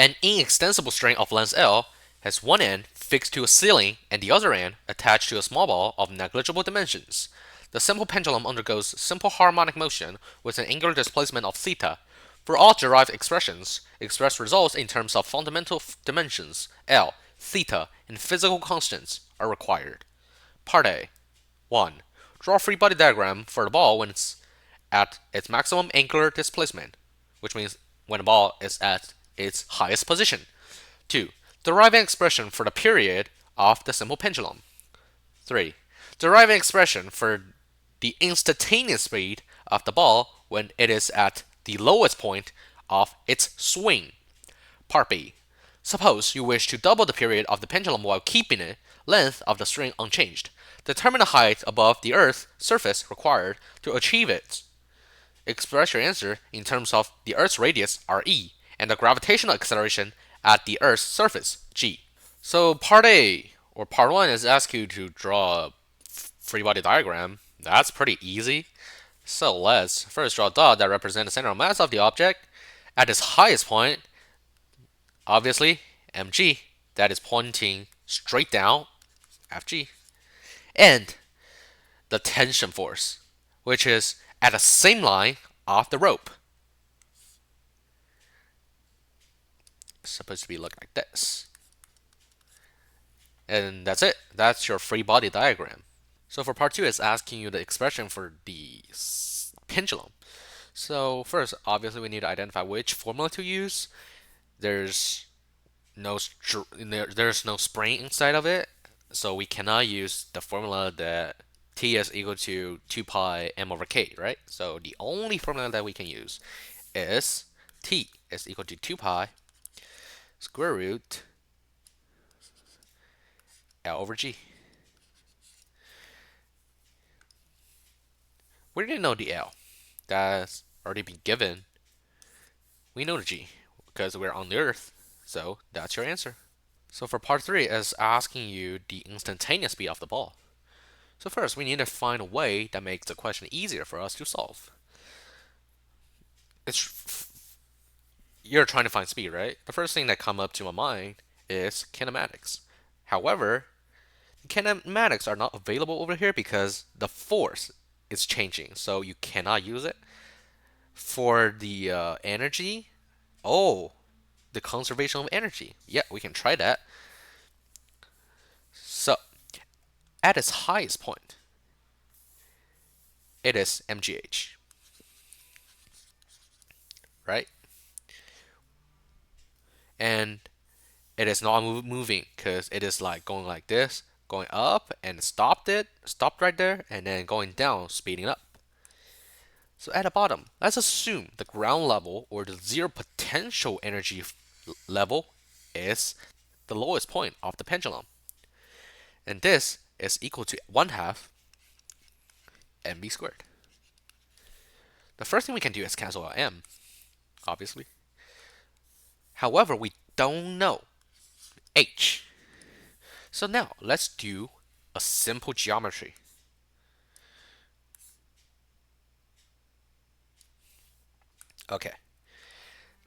An inextensible string of length L has one end fixed to a ceiling and the other end attached to a small ball of negligible dimensions. The simple pendulum undergoes simple harmonic motion with an angular displacement of theta. For all derived expressions, express results in terms of fundamental dimensions L, theta, and physical constants are required. Part A. 1. Draw a free body diagram for the ball when it's at its maximum angular displacement, which means when the ball is at its highest position. 2. Derive an expression for the period of the simple pendulum. 3. Derive an expression for the instantaneous speed of the ball when it is at the lowest point of its swing. Part B. Suppose you wish to double the period of the pendulum while keeping the length of the string unchanged. Determine the height above the Earth's surface required to achieve it. Express your answer in terms of the Earth's radius, re, and the gravitational acceleration at the Earth's surface, g. So part A, or part 1, is ask you to draw a free body diagram. That's pretty easy. So let's first draw a dot that represents the center of mass of the object. At its highest point, obviously, mg, that is pointing straight down, fg. And the tension force, which is at the same line of the rope. It's supposed to be look like this. And that's it. That's your free body diagram. So for part 2, it's asking you the expression for the pendulum. So first, obviously, we need to identify which formula to use. There's no spring inside of it, so we cannot use the formula that t is equal to 2 pi m over k, right? So the only formula that we can use is t is equal to 2 pi square root L over G. We didn't know the L. That's already been given. We know the G because we're on the Earth. So that's your answer. So for part 3, it's asking you the instantaneous speed of the ball. So first, we need to find a way that makes the question easier for us to solve. You're trying to find speed, right? The first thing that comes up to my mind is kinematics. However, kinematics are not available over here because the force is changing, so you cannot use it. For the energy, oh, the conservation of energy. Yeah, we can try that. So, at its highest point, it is mgh, right? And it is not moving because it is like going like this, going up and stopped right there, and then going down, speeding up. So at the bottom, let's assume the ground level or the zero potential energy level is the lowest point of the pendulum. And this is equal to 1/2 mv squared. The first thing we can do is cancel out m, obviously. However, we don't know h. So now let's do a simple geometry. Okay,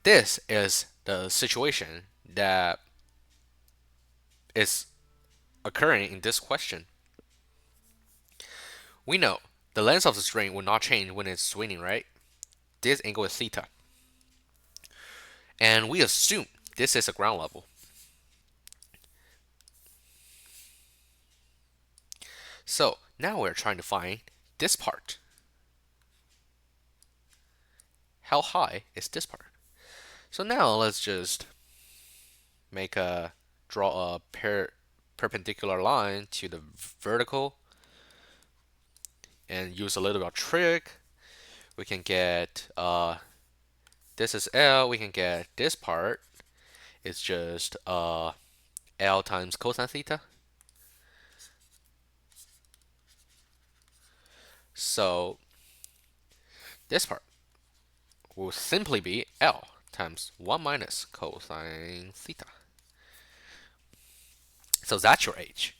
this is the situation that is occurring in this question. We know the length of the string will not change when it's swinging, right? This angle is theta. And we assume this is a ground level. So now we're trying to find this part. How high is this part? So now let's just draw a perpendicular line to the vertical and use a little bit of trick. We can get this is L. We can get this part. It's just L times cosine theta. So this part will simply be L times 1 minus cosine theta. So that's your h.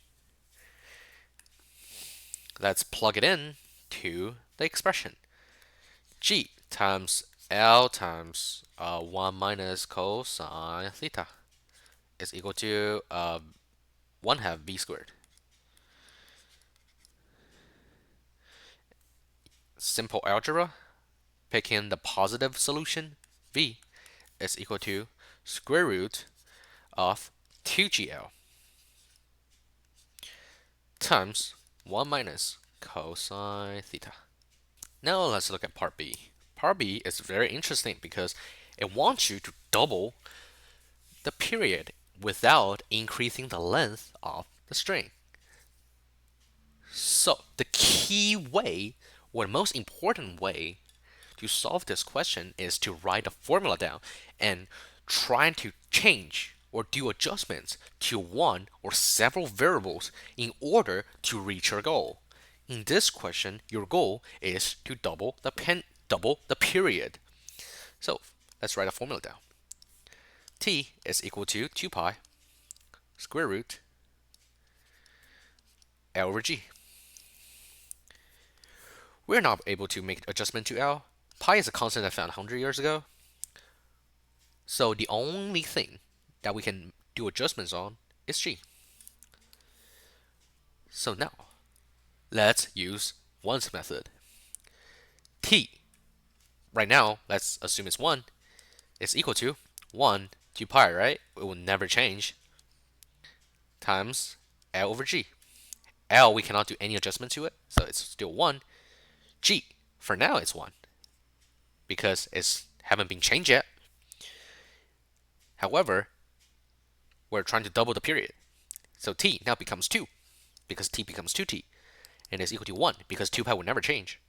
Let's plug it in to the expression. G times L times 1 minus cosine theta is equal to 1 half v squared. Simple algebra, picking the positive solution, v is equal to square root of 2gl times 1 minus cosine theta. Now let's look at part B. Part B is very interesting because it wants you to double the period without increasing the length of the string. So the key way, or the most important way to solve this question is to write a formula down and try to change or do adjustments to one or several variables in order to reach your goal. In this question, your goal is to double the period. So let's write a formula down. T is equal to 2 pi square root L over G. We're not able to make adjustment to L. Pi is a constant I found 100 years ago. So the only thing that we can do adjustments on is G. So now, let's use one's method. T, right now, let's assume it's 1, is equal to 1 2 pi, right? It will never change, times L over G. L, we cannot do any adjustment to it, so it's still 1. G, for now it's 1, because it's haven't been changed yet. However, we're trying to double the period. So T now becomes 2, because T becomes 2T, and is equal to 1, because 2 pi will never change,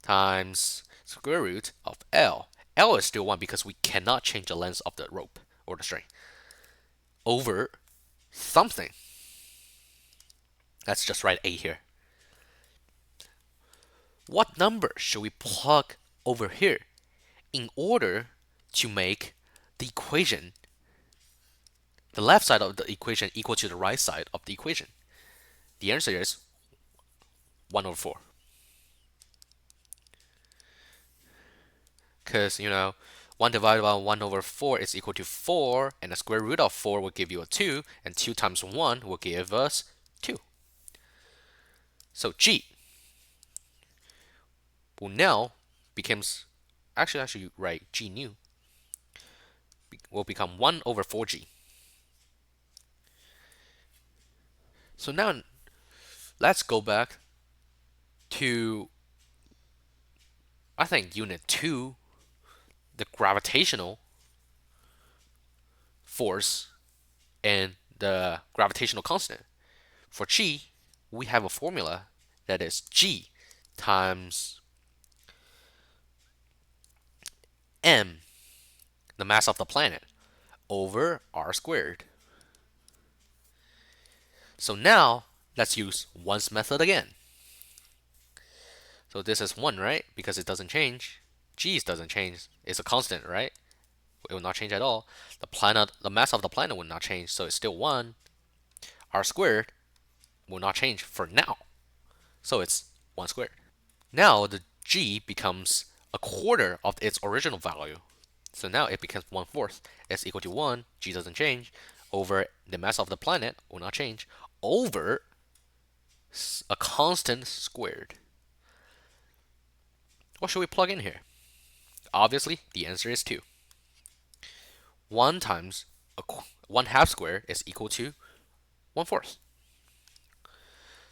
times square root of L. L is still 1 because we cannot change the length of the rope or the string, over something. Let's just write A here. What number should we plug over here in order to make the equation, the left side of the equation, equal to the right side of the equation? The answer is 1 over 4. Because, 1 divided by 1 over 4 is equal to 4, and the square root of 4 will give you a 2, and 2 times 1 will give us 2. So G will now becomes, actually write G new, will become 1 over 4G. So now, let's go back to, I think, Unit 2, the gravitational force and the gravitational constant. For G, we have a formula that is G times m, the mass of the planet, over r squared. So now, let's use one's method again. So this is 1, right? Because it doesn't change. G doesn't change. It's a constant, right? It will not change at all. The mass of the planet will not change, so it's still 1. R squared will not change for now. So it's 1 squared. Now the G becomes a quarter of its original value. So now it becomes 1/4. It's equal to 1, G doesn't change, over the mass of the planet will not change, over a constant squared. What should we plug in here? Obviously, the answer is 2. 1 times 1/2 squared is equal to 1/4.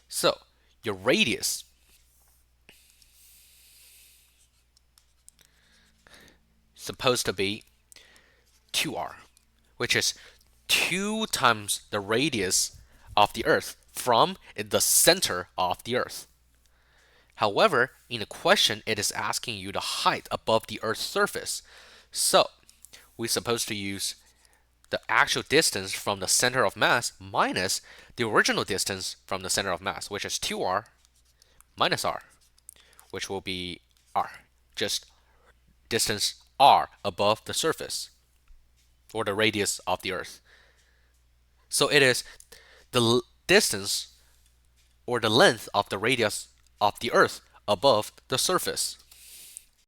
So your radius supposed to be 2r, which is 2 times the radius of the Earth from the center of the Earth. However, in the question, it is asking you the height above the Earth's surface. So we're supposed to use the actual distance from the center of mass minus the original distance from the center of mass, which is 2r minus r, which will be r, just distance r above the surface, or the radius of the Earth. So it is the distance or the length of the radius of the Earth above the surface.